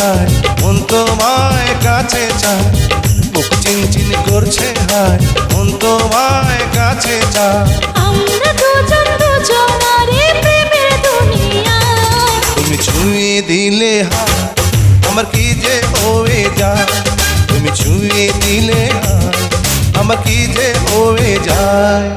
হায় মন তোমায় কাছে চায় বুক চিনচিন করছে হায় মন তোমায় কাছে চায় আমরা দুজন দুজনারে প্রেমের দুনিয়ায় তুমি ছুঁয়ে দিলে হায় আমার কি যে হয়ে যায় তুমি ছুঁয়ে দিলে হায় আমার কি যে হয়ে যায়